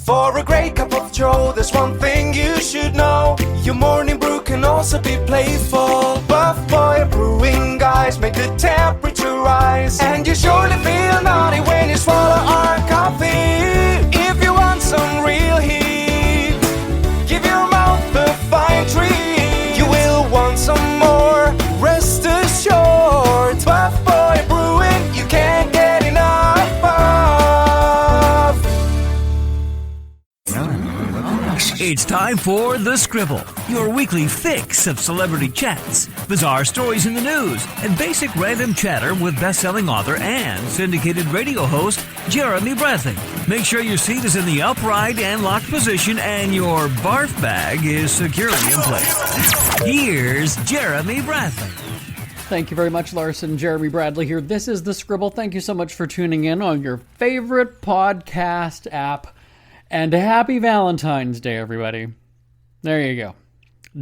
For a great cup of joe, there's one thing you should know. Your morning brew can also be playful. Buff Boy Brewing guys make the temperature rise, and you surely feel naughty when you swallow our coffee. If you want some real heat, give your mouth a fine treat. You will want some more, rest assured. Buff Boy Brewing, you can't get enough of. It's time for The Scribble, your weekly fix of celebrity chats, bizarre stories in the news, and basic random chatter with best-selling author and syndicated radio host Jeremy Bradley. Make sure your seat is in the upright and locked position and your barf bag is securely in place. Here's Jeremy Bradley. Thank you very much, Larson. Jeremy Bradley here. This is The Scribble. Thank you so much for tuning in on your favorite podcast app. And happy Valentine's Day, everybody. There you go.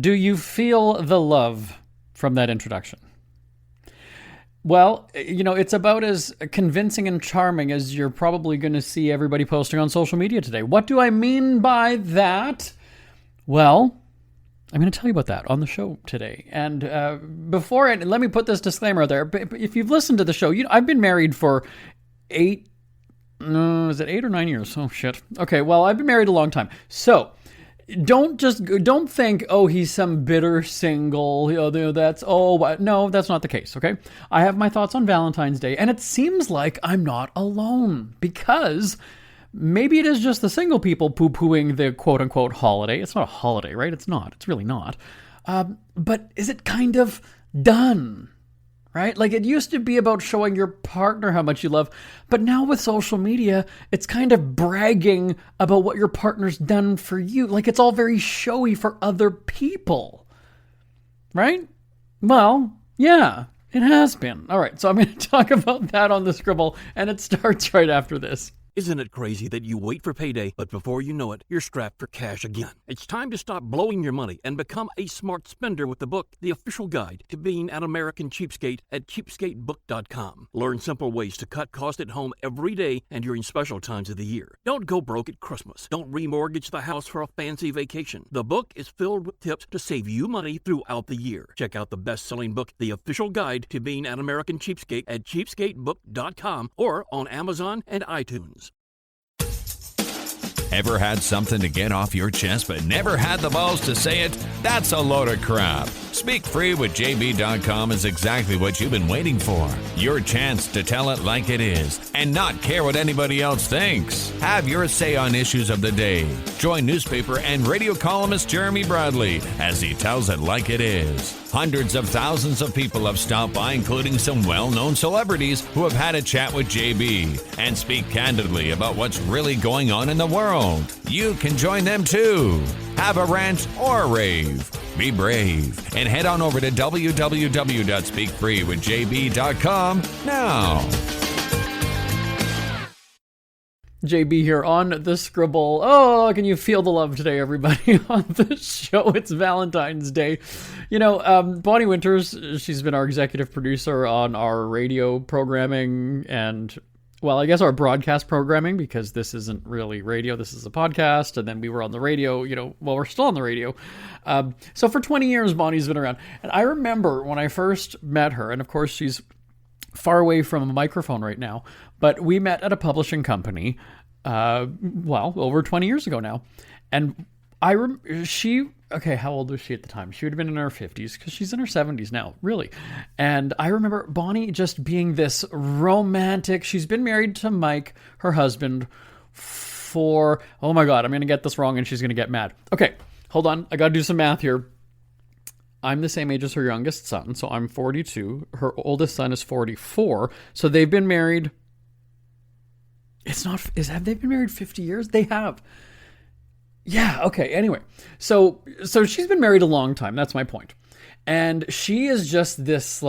Do you feel the love from that introduction? Well, you know, it's about as convincing and charming as you're probably going to see everybody posting on social media today. What do I mean by that? Well, I'm going to tell you about that on the show today. And let me put this disclaimer out there. If you've listened to the show, I've been married for 8 or 9 years? Oh, shit. Okay, well, I've been married a long time. So, don't think, oh, he's some bitter single. No, that's not the case, okay? I have my thoughts on Valentine's Day, and it seems like I'm not alone, because maybe it is just the single people poo-pooing the quote-unquote holiday. It's not a holiday, right? It's not. It's really not. But is it kind of done? Right? Like, it used to be about showing your partner how much you love, but now with social media, it's kind of bragging about what your partner's done for you. Like, it's all very showy for other people. Right? Well, yeah, it has been. All right, so I'm going to talk about that on The Scribble, and it starts right after this. Isn't it crazy that you wait for payday, but before you know it, you're strapped for cash again? It's time to stop blowing your money and become a smart spender with the book, The Official Guide to Being an American Cheapskate, at cheapskatebook.com. Learn simple ways to cut costs at home every day and during special times of the year. Don't go broke at Christmas. Don't remortgage the house for a fancy vacation. The book is filled with tips to save you money throughout the year. Check out the best-selling book, The Official Guide to Being an American Cheapskate, at cheapskatebook.com or on Amazon and iTunes. Ever had something to get off your chest but never had the balls to say it? That's a load of crap. Speak Free with JB.com is exactly what you've been waiting for. Your chance to tell it like it is and not care what anybody else thinks. Have your say on issues of the day. Join newspaper and radio columnist Jeremy Bradley as he tells it like it is. Hundreds of thousands of people have stopped by, including some well-known celebrities who have had a chat with JB and speak candidly about what's really going on in the world. You can join them too. Have a rant or a rave. Be brave and head on over to www.speakfreewithjb.com now. JB here on The Scribble. Oh, can you feel the love today, everybody, on the show? It's Valentine's Day. You know, Bonnie Winters, she's been our executive producer on our radio programming and, well, I guess our broadcast programming, because this isn't really radio, this is a podcast, and then we were on the radio, we're still on the radio. So for 20 years, Bonnie's been around. And I remember when I first met her, and of course she's far away from a microphone right now, but we met at a publishing company, over 20 years ago now. And how old was she at the time? She would have been in her 50s, because she's in her 70s now, really. And I remember Bonnie just being this romantic. She's been married to Mike, her husband, for, oh my God, I'm going to get this wrong and she's going to get mad. Okay, hold on. I got to do some math here. I'm the same age as her youngest son, so I'm 42. Her oldest son is 44. So they've been married. Have they been married 50 years? They have. Yeah, okay, anyway. So she's been married a long time, that's my point. And she is just this,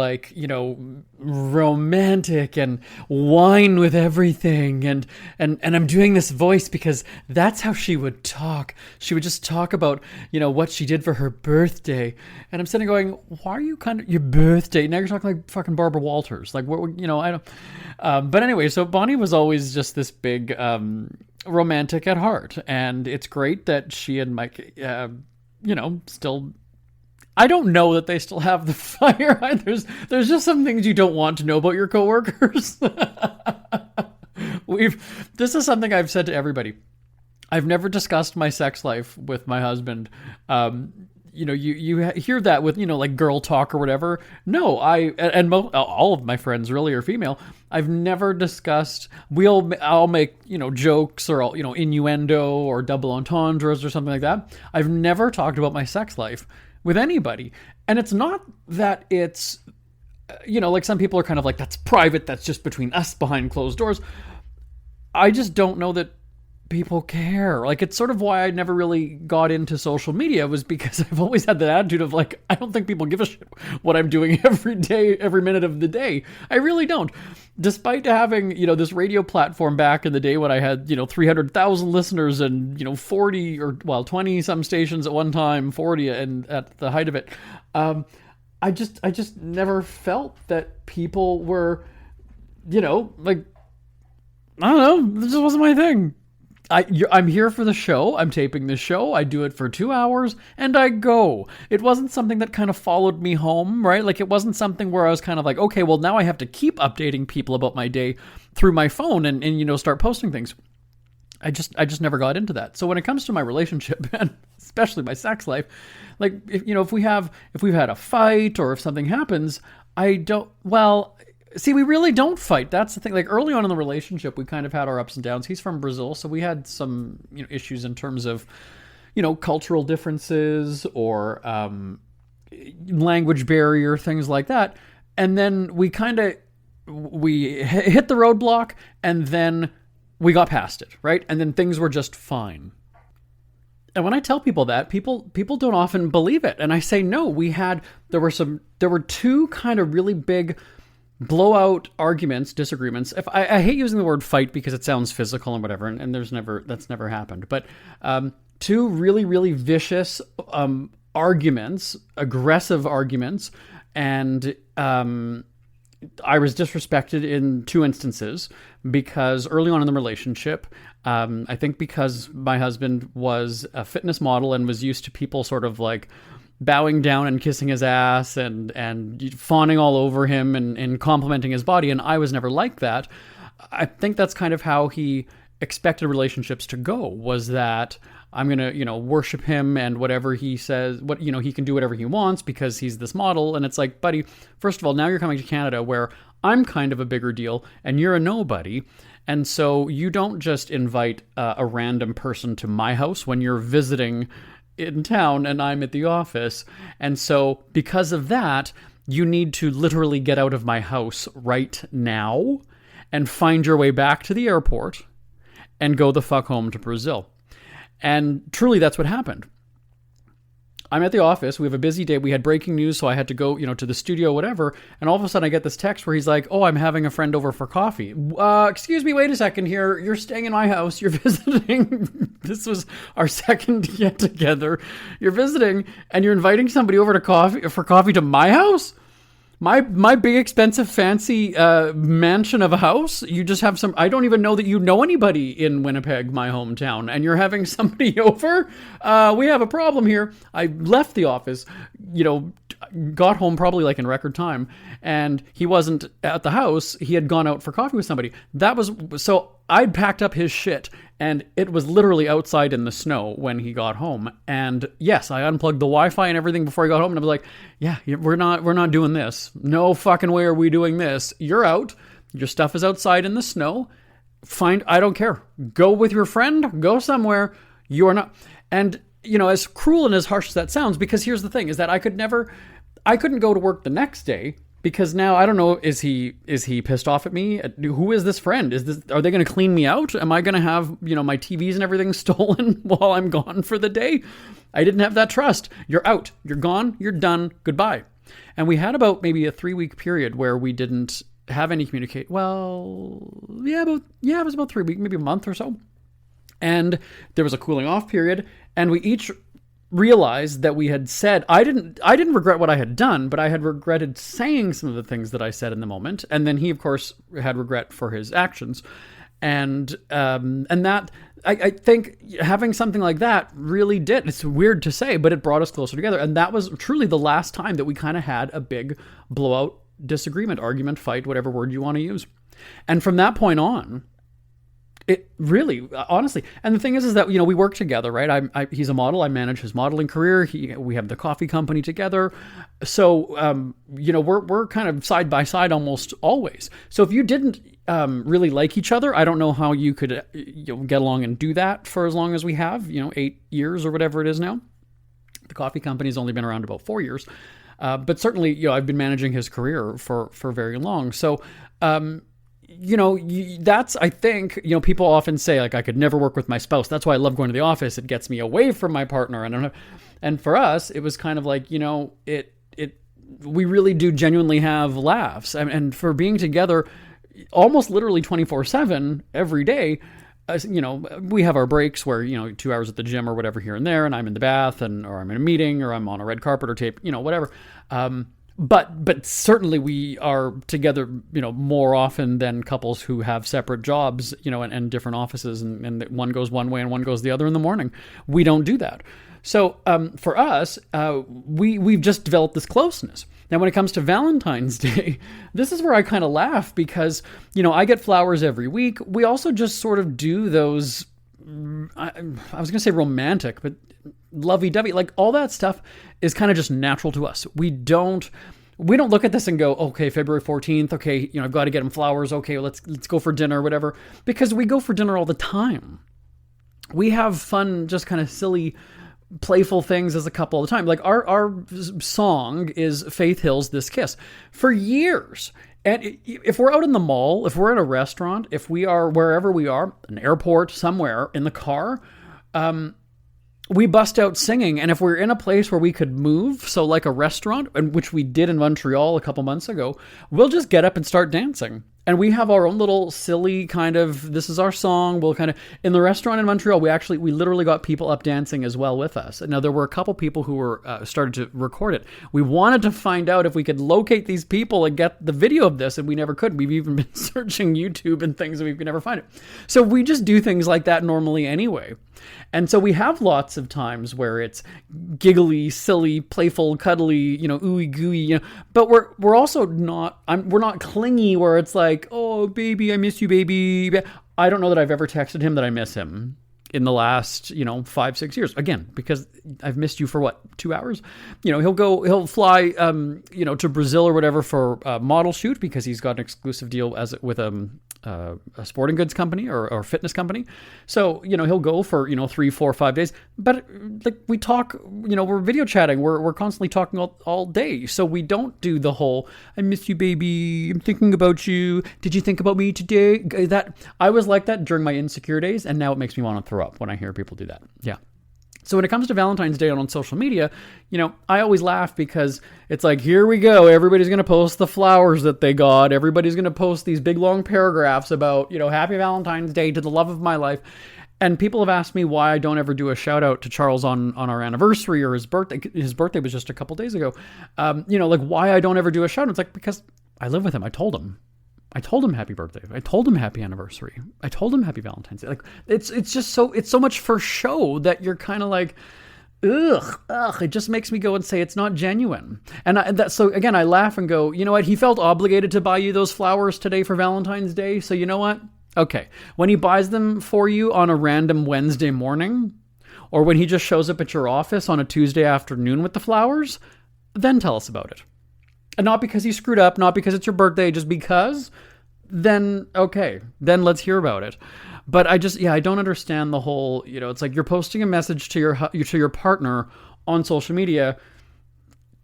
romantic and wine with everything. And I'm doing this voice because that's how she would talk. She would just talk about, what she did for her birthday. And I'm sitting going, why are you your birthday? Now you're talking like fucking Barbara Walters. Like, what, I don't. But anyway, so Bonnie was always just this big, romantic at heart, and it's great that she and Mike, still. I don't know that they still have the fire. There's just some things you don't want to know about your coworkers. This is something I've said to everybody. I've never discussed my sex life with my husband. You hear that with, like girl talk or whatever. No, all of my friends really are female. I've never discussed, I'll make, jokes or, innuendo or double entendres or something like that. I've never talked about my sex life with anybody. And it's not that it's, like some people are kind of like, that's private, that's just between us behind closed doors. I just don't know that people care. Like, it's sort of why I never really got into social media, was because I've always had that attitude of like, I don't think people give a shit what I'm doing every day, every minute of the day. I really don't. Despite having, this radio platform back in the day when I had, 300,000 listeners and, 20 some stations at one time, 40 and at the height of it. I just never felt that people were, like, I don't know, this just wasn't my thing. I'm here for the show. I'm taping the show. I do it for 2 hours and I go. It wasn't something that kind of followed me home, right? Like, it wasn't something where I was kind of like, okay, well, now I have to keep updating people about my day through my phone and start posting things. I just never got into that. So when it comes to my relationship, and especially my sex life, like, if we've had a fight or if something happens, see, we really don't fight. That's the thing. Like, early on in the relationship, we kind of had our ups and downs. He's from Brazil, so we had some, issues in terms of, cultural differences or language barrier, things like that. And then we hit the roadblock, and then we got past it, right? And then things were just fine. And when I tell people that, people don't often believe it. And I say, no, there were two kind of really big blowout arguments, disagreements. If I hate using the word fight because it sounds physical and whatever, and that's never happened. But two really, really vicious arguments, aggressive arguments, and I was disrespected in two instances because early on in the relationship, I think because my husband was a fitness model and was used to people sort of like bowing down and kissing his ass and fawning all over him and complimenting his body. And I was never like that. I think that's kind of how he expected relationships to go, was that I'm going to, worship him and whatever he says, he can do whatever he wants because he's this model. And it's like, buddy, first of all, now you're coming to Canada where I'm kind of a bigger deal and you're a nobody. And so you don't just invite a random person to my house when you're visiting in town and I'm at the office. And so because of that, you need to literally get out of my house right now and find your way back to the airport and go the fuck home to Brazil. And truly that's what happened. I'm at the office. We have a busy day. We had breaking news, so I had to go, to the studio, whatever. And all of a sudden I get this text where he's like, oh, I'm having a friend over for coffee. Excuse me, wait a second here. You're staying in my house. You're visiting. This was our second get together. You're visiting and you're inviting somebody over to for coffee to my house? My big expensive fancy mansion of a house. You just have I don't even know that you know anybody in Winnipeg, my hometown, and you're having somebody over. We have a problem here. I left the office, got home probably like in record time, and he wasn't at the house. He had gone out for coffee with somebody. So I'd packed up his shit, and it was literally outside in the snow when he got home. And yes, I unplugged the Wi-Fi and everything before I got home, and I was like, yeah, we're not doing this. No fucking way are we doing this. You're out. Your stuff is outside in the snow. I don't care. Go with your friend. Go somewhere. You're not. And, as cruel and as harsh as that sounds, because here's the thing, is that I couldn't go to work the next day. Because now, I don't know, is he pissed off at me? Who is this friend? Are they going to clean me out? Am I going to have, my TVs and everything stolen while I'm gone for the day? I didn't have that trust. You're out. You're gone. You're done. Goodbye. And we had about maybe a 3-week period where we didn't have any communicate. Well, it was about 3 weeks, maybe a month or so. And there was a cooling off period, and we each realized that we had said, I didn't regret what I had done, but I had regretted saying some of the things that I said in the moment. And then he, of course, had regret for his actions. And that, I think having something like that really did. It's weird to say, but it brought us closer together. And that was truly the last time that we kind of had a big blowout disagreement, argument, fight, whatever word you want to use. And from that point on, it really, honestly, and the thing is that, we work together, right? He's a model. I manage his modeling career. We have the coffee company together. So, we're kind of side by side almost always. So if you didn't really like each other, I don't know how you could get along and do that for as long as we have, 8 years or whatever it is now. The coffee company's only been around about 4 years. But certainly, I've been managing his career for very long. So, that's, I think, people often say, like, I could never work with my spouse. That's why I love going to the office. It gets me away from my partner. And for us, it was kind of like, we really do genuinely have laughs. And for being together almost literally 24/7 every day, we have our breaks where, 2 hours at the gym or whatever here and there, and I'm in the bath or I'm in a meeting or I'm on a red carpet or tape, whatever. But certainly we are together, more often than couples who have separate jobs, and different offices, and one goes one way and one goes the other in the morning. We don't do that. So for us, we've just developed this closeness. Now, when it comes to Valentine's Day, this is where I kind of laugh because, I get flowers every week. We also just sort of do those, I was going to say romantic, but lovey-dovey, like all that stuff is kind of just natural to us. We don't look at this and go, okay, February 14th, okay, I've got to get him flowers. Okay, let's go for dinner or whatever, because we go for dinner all the time. We have fun, just kind of silly, playful things as a couple all the time. Like our song is Faith Hill's This Kiss for years. And if we're out in the mall, if we're at a restaurant, if we are wherever we are, an airport, somewhere in the car, we bust out singing. And if we're in a place where we could move, so like a restaurant, and which we did in Montreal a couple months ago, we'll just get up and start dancing. And we have our own little silly kind of, this is our song. We'll kind of, in the restaurant in Montreal, we literally got people up dancing as well with us. Now, there were a couple people who were started to record it. We wanted to find out if we could locate these people and get the video of this, and we never could. We've even been searching YouTube and things, and we could never find it. So we just do things like that normally anyway. And so we have lots of times where it's giggly, silly, playful, cuddly, ooey gooey, but we're also not, we're not clingy where it's like, oh, baby, I miss you, baby. I don't know that I've ever texted him that I miss him in the last, 5-6 years. Again, because I've missed you for 2 hours? He'll fly, to Brazil or whatever for a model shoot because he's got an exclusive deal with a sporting goods company or fitness company. So, he'll go for, 3, 4, 5 days. But like we talk, we're video chatting. We're constantly talking all day. So we don't do the whole, I miss you, baby. I'm thinking about you. Did you think about me today? That I was like that during my insecure days. And now it makes me want to throw up when I hear people do that. Yeah. So when it comes to Valentine's Day on social media, I always laugh because it's like, here we go. Everybody's going to post the flowers that they got. Everybody's going to post these big long paragraphs about, Happy Valentine's Day to the love of my life. And people have asked me why I don't ever do a shout out to Charles on our anniversary or his birthday. His birthday was just a couple days ago. Like why I don't ever do a shout out. It's like, because I live with him. I told him happy birthday. I told him happy anniversary. I told him happy Valentine's Day. Like it's so much for show that you're kind of like, ugh. It just makes me go and say it's not genuine. So again, I laugh and go, you know what? He felt obligated to buy you those flowers today for Valentine's Day. So you know what? Okay. When he buys them for you on a random Wednesday morning, or when he just shows up at your office on a Tuesday afternoon with the flowers, then tell us about it. And not because he screwed up, not because it's your birthday, just because, then okay, then let's hear about it. But I don't understand the whole, it's like you're posting a message to your partner on social media,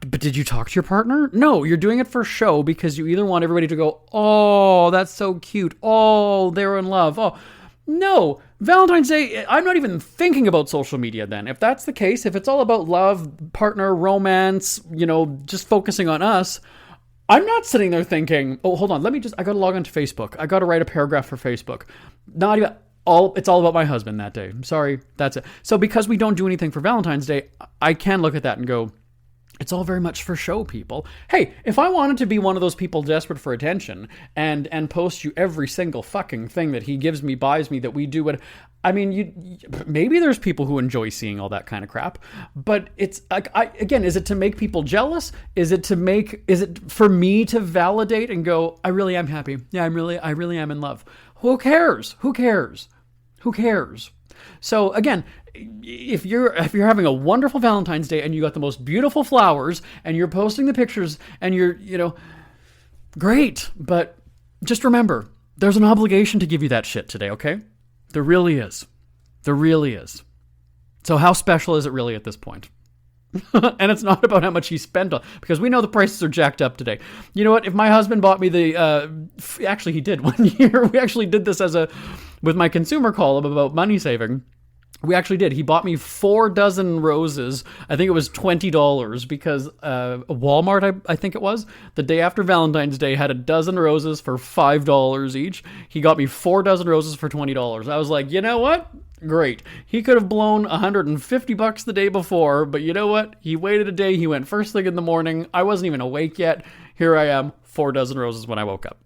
but did you talk to your partner? No, you're doing it for show because you either want everybody to go, oh, that's so cute. Oh, they're in love. Oh, no, Valentine's Day, I'm not even thinking about social media then. If that's the case, if it's all about love, partner, romance, just focusing on us, I'm not sitting there thinking, oh, hold on, I got to log onto Facebook. I got to write a paragraph for Facebook. It's all about my husband that day. I'm sorry, that's it. So because we don't do anything for Valentine's Day, I can look at that and go, It's all very much for show, people. Hey, if I wanted to be one of those people desperate for attention and post you every single fucking thing that he gives me, buys me, that we do, I mean, maybe there's people who enjoy seeing all that kind of crap, but it's like, again, is it to make people jealous? Is it for me to validate and go, I really am happy. Yeah, I really am in love. Who cares? So again, if you're having a wonderful Valentine's Day and you got the most beautiful flowers and you're posting the pictures and you're, great. But just remember, there's an obligation to give you that shit today, okay? There really is. So how special is it really at this point? And it's not about how much he spent on, because we know the prices are jacked up today. You know what? If my husband bought me actually he did 1 year. We actually did this with my consumer column about money saving. We actually did. He bought me 4 dozen roses. I think it was $20 because Walmart, I think it was, the day after Valentine's Day had a dozen roses for $5 each. He got me 4 dozen roses for $20. I was like, you know what? Great. He could have blown $150 the day before, but you know what? He waited a day. He went first thing in the morning. I wasn't even awake yet. Here I am, 4 dozen roses when I woke up.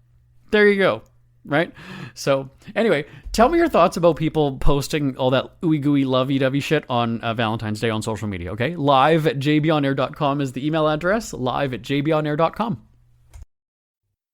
There you go. Right? So anyway, tell me your thoughts about people posting all that ooey gooey lovey-dovey shit on Valentine's Day on social media, okay? live@jbonair.com is the email address, live@jbonair.com.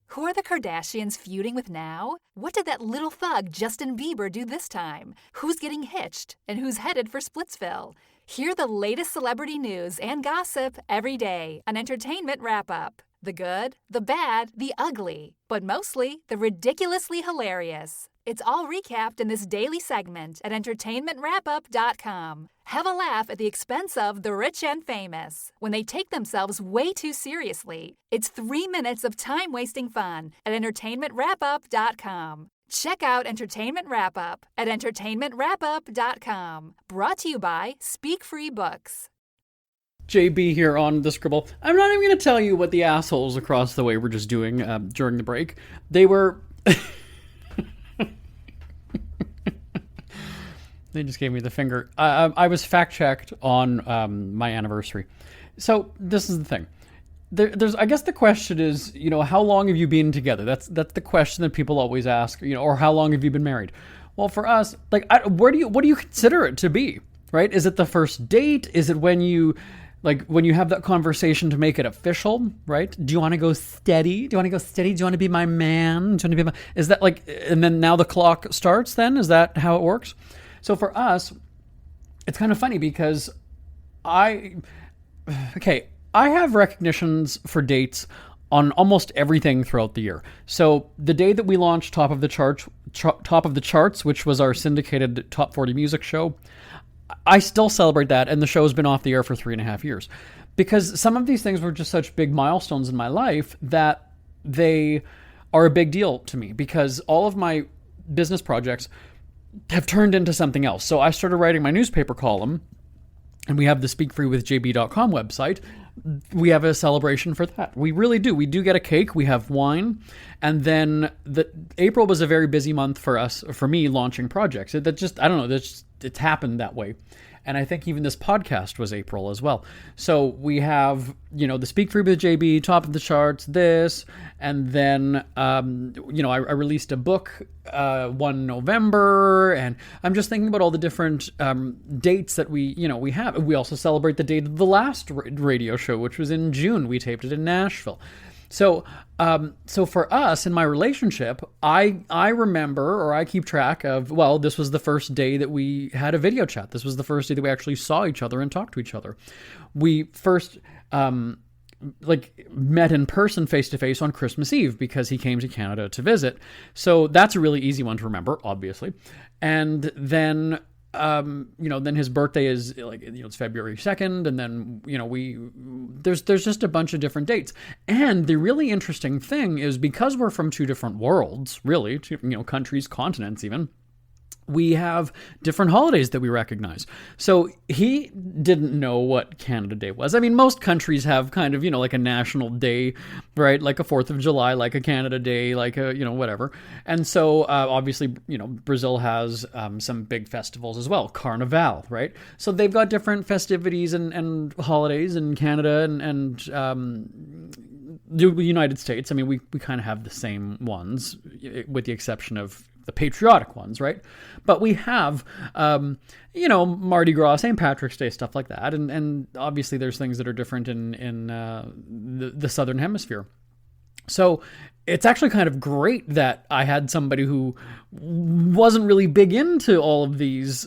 Who are the Kardashians feuding with now? What did that little thug Justin Bieber do this time? Who's getting hitched? And who's headed for Splitsville? Hear the latest celebrity news and gossip every day on Entertainment Wrap-Up. The good, the bad, the ugly, but mostly the ridiculously hilarious. It's all recapped in this daily segment at entertainmentwrapup.com. Have a laugh at the expense of the rich and famous when they take themselves way too seriously. It's 3 minutes of time-wasting fun at entertainmentwrapup.com. Check out Entertainment Wrap-Up at entertainmentwrapup.com. Brought to you by Speak Free Books. JB here on The Scribble. I'm not even going to tell you what the assholes across the way were just doing during the break. They were... They just gave me the finger. I was fact-checked on my anniversary. So this is the thing. There's, I guess the question is, how long have you been together? That's the question that people always ask, or how long have you been married? Well, for us, like, what do you consider it to be, right? Is it the first date? Is it when you have that conversation to make it official, right? Do you want to go steady? Do you want to be my man? Is that like, and then now the clock starts then? Is that how it works? So for us, it's kind of funny because I have recognitions for dates on almost everything throughout the year. So the day that we launched Top of the Charts, which was our syndicated Top 40 music show, I still celebrate that, and the show's been off the air for 3.5 years. Because some of these things were just such big milestones in my life that they are a big deal to me, because all of my business projects have turned into something else. So I started writing my newspaper column, and we have the speakfreewithjb.com website. We have a celebration for that. We really do. We do get a cake. We have wine. And then April was a very busy month for me, launching projects. It's happened that way. And I think even this podcast was April as well. So we have, the Speak Free with JB, Top of the Charts, this, and then, I released a book 1 November, and I'm just thinking about all the different dates that we have. We also celebrate the date of the last radio show, which was in June. We taped it in Nashville. So for us in my relationship, I remember, or I keep track of, this was the first day that we had a video chat. This was the first day that we actually saw each other and talked to each other. We first, met in person face-to-face on Christmas Eve because he came to Canada to visit. So that's a really easy one to remember, obviously. And then, then his birthday is it's February 2nd. And then, there's just a bunch of different dates. And the really interesting thing is, because we're from two different worlds, really, countries, continents even, We have different holidays that we recognize. So he didn't know what Canada Day was. I mean, most countries have kind of, like a national day, right? Like a 4th of July, like a Canada Day, like a, whatever. And so obviously, Brazil has some big festivals as well. Carnival, right? So they've got different festivities and holidays in Canada and the United States. I mean, we kind of have the same ones with the exception of the patriotic ones, right? But we have, Mardi Gras, St. Patrick's Day, stuff like that. And obviously there's things that are different in the Southern Hemisphere. So it's actually kind of great that I had somebody who wasn't really big into all of these,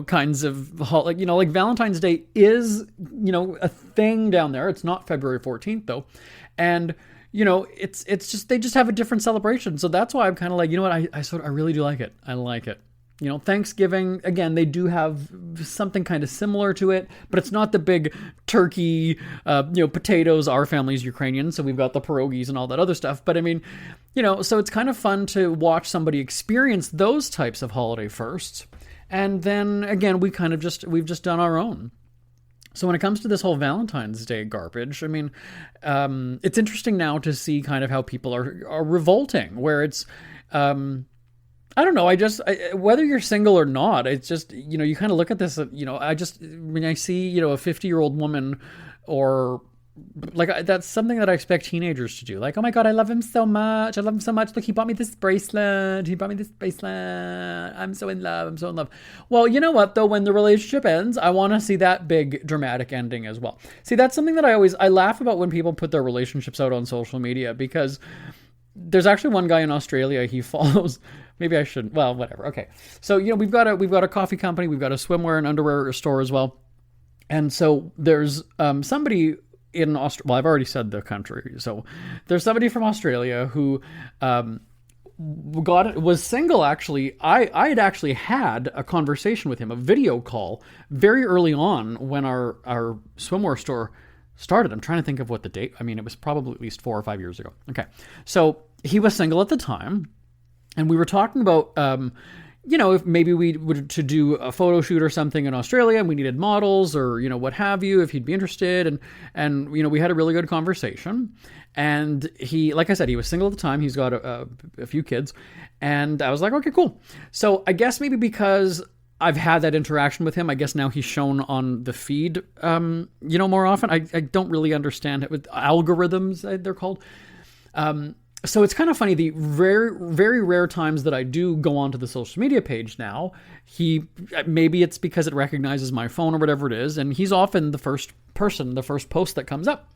kinds of, like Valentine's Day is, a thing down there. It's not February 14th though. And it's just, they just have a different celebration. So that's why I'm kind of like, I really do like it. I like it. Thanksgiving, again, they do have something kind of similar to it, but it's not the big turkey, potatoes. Our family's Ukrainian, so we've got the pierogies and all that other stuff. But I mean, so it's kind of fun to watch somebody experience those types of holiday firsts. And then again, we've just done our own. So when it comes to this whole Valentine's Day garbage, I mean, it's interesting now to see kind of how people are revolting, where it's, I don't know. Whether you're single or not, it's just, you kind of look at this, when I see, a 50-year-old woman or like, that's something that I expect teenagers to do. Like, oh my God, I love him so much. I love him so much. Look, he bought me this bracelet. I'm so in love. Well, you know what though? When the relationship ends, I want to see that big dramatic ending as well. See, that's something that I laugh about when people put their relationships out on social media, because there's actually one guy in Australia, he follows, maybe I shouldn't, well, whatever. Okay. So, we've got a coffee company, we've got a swimwear and underwear store as well. And so there's somebody in Australia, well, I've already said the country. So there's somebody from Australia who was single actually. I had actually had a conversation with him, a video call, very early on when our swimwear store started. I'm trying to think of what the date, I mean, it was probably at least 4 or 5 years ago. Okay. So he was single at the time, and we were talking about, if maybe we would to do a photo shoot or something in Australia and we needed models or, what have you, if he'd be interested. And we had a really good conversation. And he, like I said, he was single at the time. He's got a few kids. And I was like, okay, cool. So I guess maybe because I've had that interaction with him, I guess now he's shown on the feed, more often. I don't really understand it with algorithms, they're called. So it's kind of funny, the very rare times that I do go onto the social media page now, maybe it's because it recognizes my phone or whatever it is, and he's often the first post that comes up.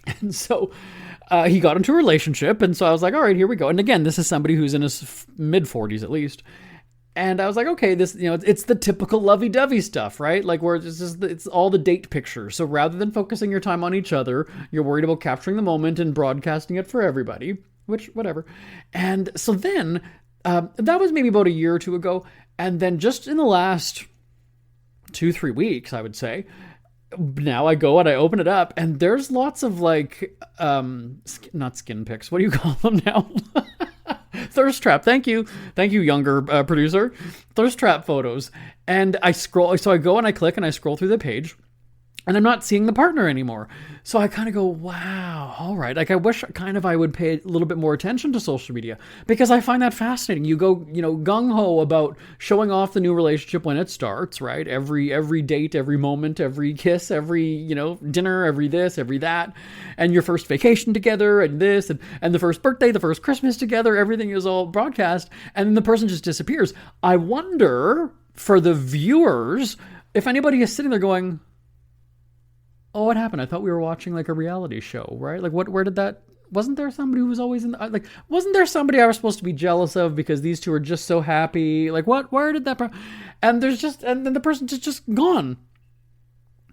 And so he got into a relationship, and so I was like, all right, here we go. And again, this is somebody who's in his mid-40s at least. And I was like, okay, this, it's the typical lovey-dovey stuff, right? Like where it's all the date pictures. So rather than focusing your time on each other, you're worried about capturing the moment and broadcasting it for everybody, which, whatever. And so then, that was maybe about a year or two ago. And then just in the last 2-3 weeks, I would say, now I go and I open it up and there's lots of like, not skin pics. What do you call them now? Thirst trap. Thank you, younger producer. Thirst trap photos. And I scroll. So I go and I click and I scroll through the page, and I'm not seeing the partner anymore. So I kind of go, wow, all right. Like I wish I would pay a little bit more attention to social media, because I find that fascinating. You go, gung-ho about showing off the new relationship when it starts, right? Every date, every moment, every kiss, every, dinner, every this, every that, and your first vacation together, and this, and the first birthday, the first Christmas together, everything is all broadcast, and then the person just disappears. I wonder, for the viewers, if anybody is sitting there going, oh, what happened? I thought we were watching like a reality show, right? Like where did that, wasn't there somebody who was always wasn't there somebody I was supposed to be jealous of because these two are just so happy? Like where did that, and then the person's just gone.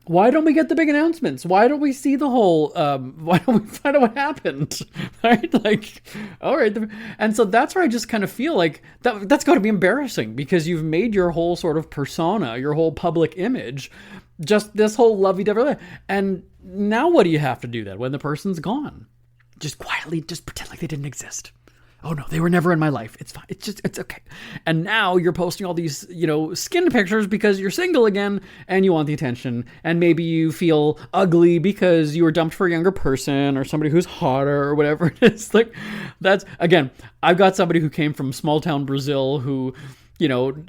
Why don't we get the big announcements? Why don't we see the whole, why don't we find out what happened? Right? Like, all right. And so that's where I just kind of feel like that's got to be embarrassing, because you've made your whole sort of persona, your whole public image, just this whole lovey-dovey. And now what do you have to do then when the person's gone? Just quietly, just pretend like they didn't exist. Oh no, they were never in my life. It's fine. It's okay. And now you're posting all these, skin pictures because you're single again and you want the attention. And maybe you feel ugly because you were dumped for a younger person or somebody who's hotter or whatever it is. Like, that's, again, I've got somebody who came from small town Brazil who,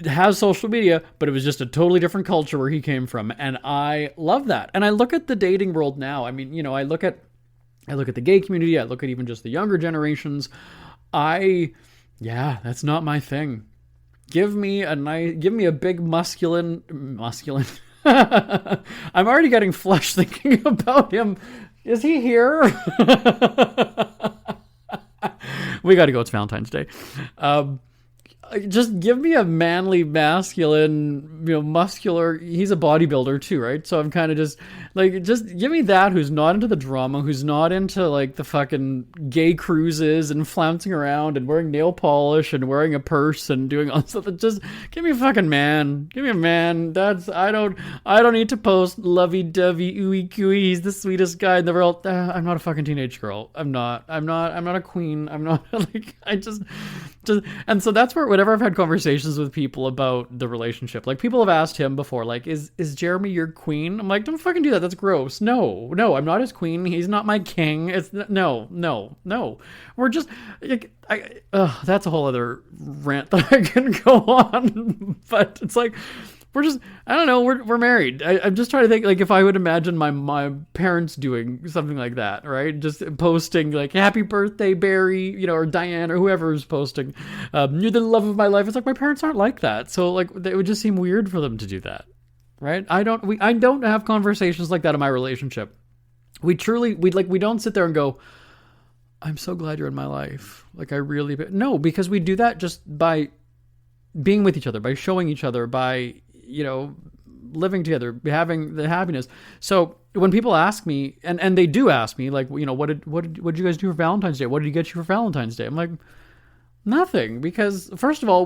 has social media, but it was just a totally different culture where he came from. And I love that. And I look at the dating world now. I mean, I look at the gay community. I look at even just the younger generations. That's not my thing. Give me a big masculine. I'm already getting flushed thinking about him. Is he here? We got to go. It's Valentine's Day. Just give me a manly, masculine, muscular. He's a bodybuilder too, right? So I'm kind of just give me that who's not into the drama, who's not into like the fucking gay cruises and flouncing around and wearing nail polish and wearing a purse and doing all stuff. Just give me a fucking man. Give me a man. I don't need to post lovey-dovey, ooey gooey. He's the sweetest guy in the world. I'm not a fucking teenage girl. I'm not a queen. I'm not and so that's where whenever I've had conversations with people about the relationship, like people have asked him before, like, is Jeremy your queen? I'm like, don't fucking do that. That's gross. No, I'm not his queen. He's not my king. It's no. We're just like, that's a whole other rant that I can go on, but it's like, we're just, I don't know, we're married. I'm just trying to think, like, if I would imagine my parents doing something like that, right? Just posting, like, happy birthday, Barry, or Diane, or whoever is posting, you're the love of my life. It's like, my parents aren't like that. So, like, it would just seem weird for them to do that, right? I don't have conversations like that in my relationship. We don't sit there and go, I'm so glad you're in my life. Like, no, because we do that just by being with each other, by showing each other, by, living together, having the happiness. So when people ask me, and they do ask me, like, what did you guys do for Valentine's Day? What did you get you for Valentine's Day? I'm like, nothing, because first of all,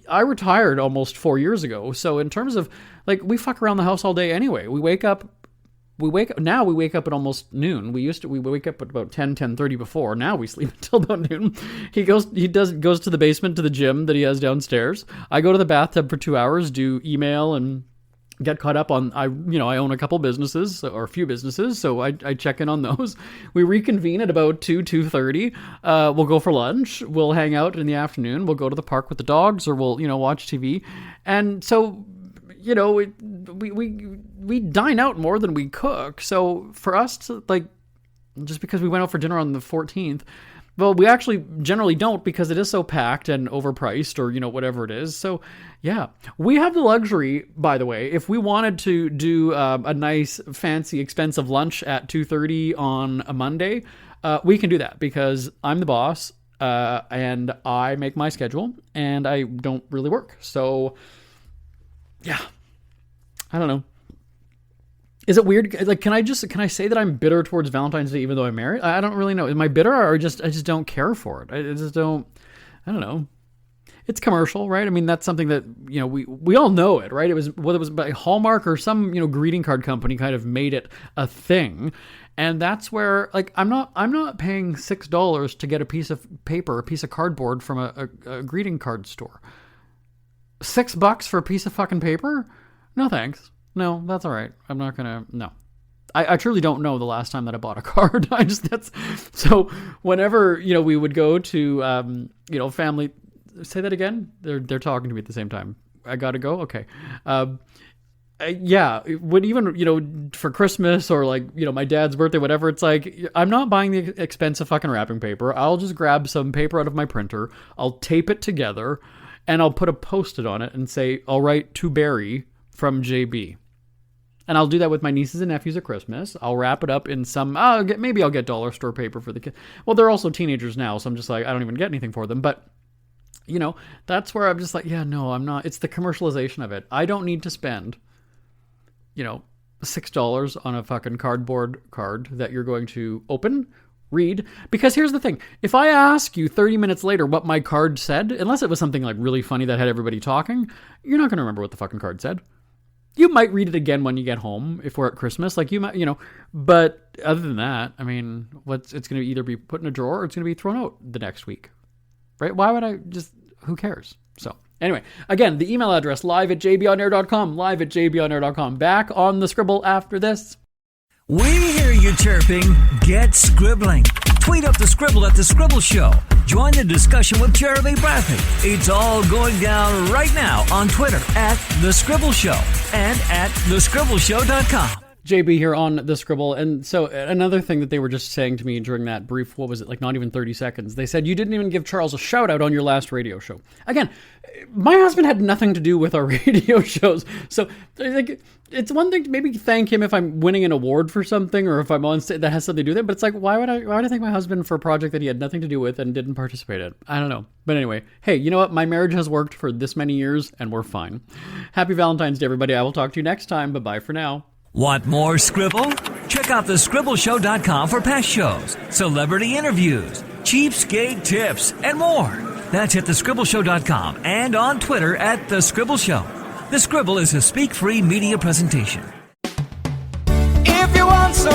I retired almost 4 years ago. So in terms of, like, we fuck around the house all day anyway. We wake up at almost noon. We wake up at about 10:30 before. Now we sleep until about noon. He goes to the basement to the gym that he has downstairs. I go to the bathtub for 2 hours, do email and get caught up on, I own a couple businesses or a few businesses. So I check in on those. We reconvene at about 2:30. We'll go for lunch. We'll hang out in the afternoon. We'll go to the park with the dogs, or we'll, watch TV. And so, we dine out more than we cook. So for us to, like, just because we went out for dinner on the 14th, well, we actually generally don't, because it is so packed and overpriced, or, whatever it is. So yeah, we have the luxury, by the way, if we wanted to do a nice, fancy, expensive lunch at 2:30 on a Monday, we can do that, because I'm the boss, and I make my schedule, and I don't really work. So yeah, I don't know. Is it weird? Like, can I say that I'm bitter towards Valentine's Day even though I'm married? I don't really know. Am I bitter, or I just don't care for it? I don't know. It's commercial, right? I mean, that's something that, we all know it, right? It was, whether it was by Hallmark or some, greeting card company kind of made it a thing. And that's where, like, I'm not paying $6 to get a piece of paper, a piece of cardboard from a greeting card store. $6 for a piece of fucking paper? No, thanks. No, that's all right. I'm not gonna, no. I truly don't know the last time that I bought a card. So whenever, we would go to, family, say that again? They're talking to me at the same time. I gotta go? Okay. Yeah, when even, for Christmas or, like, my dad's birthday, whatever, it's like, I'm not buying the expensive fucking wrapping paper. I'll just grab some paper out of my printer. I'll tape it together, and I'll put a Post-it on it and say, all right, to Barry from JB. And I'll do that with my nieces and nephews at Christmas. I'll wrap it up in some, maybe I'll get dollar store paper for the kids. Well, they're also teenagers now, so I'm just like, I don't even get anything for them. But, that's where I'm just like, yeah, no, I'm not. It's the commercialization of it. I don't need to spend, $6 on a fucking cardboard card that you're going to open, read. Because here's the thing. If I ask you 30 minutes later what my card said, unless it was something like really funny that had everybody talking, you're not going to remember what the fucking card said. You might read it again when you get home if we're at Christmas. Like, you might, but other than that, I mean, it's going to either be put in a drawer or it's going to be thrown out the next week. right? Why would I just, who cares? So anyway, again, the email address, live@jbonair.com, live@jbonair.com. Back on the Scribble after this. We hear you chirping. Get scribbling. Tweet up the Scribble at The Scribble Show. Join the discussion with Jeremy Bradley. It's all going down right now on Twitter at The Scribble Show and at thescribbleshow.com. JB here on The Scribble. And so another thing that they were just saying to me during that brief, what was it, like not even 30 seconds, they said, you didn't even give Charles a shout out on your last radio show. Again, my husband had nothing to do with our radio shows. So like, it's one thing to maybe thank him if I'm winning an award for something or if I'm on stage that has something to do with it. But it's like, why would I thank my husband for a project that he had nothing to do with and didn't participate in? I don't know. But anyway, hey, you know what? My marriage has worked for this many years and we're fine. Happy Valentine's Day, everybody. I will talk to you next time. Bye-bye for now. Want more Scribble? Check out thescribbleshow.com for past shows, celebrity interviews, cheapskate tips, and more. That's at thescribbleshow.com and on Twitter at The Scribble Show. The Scribble is a speak-free media presentation. If you want some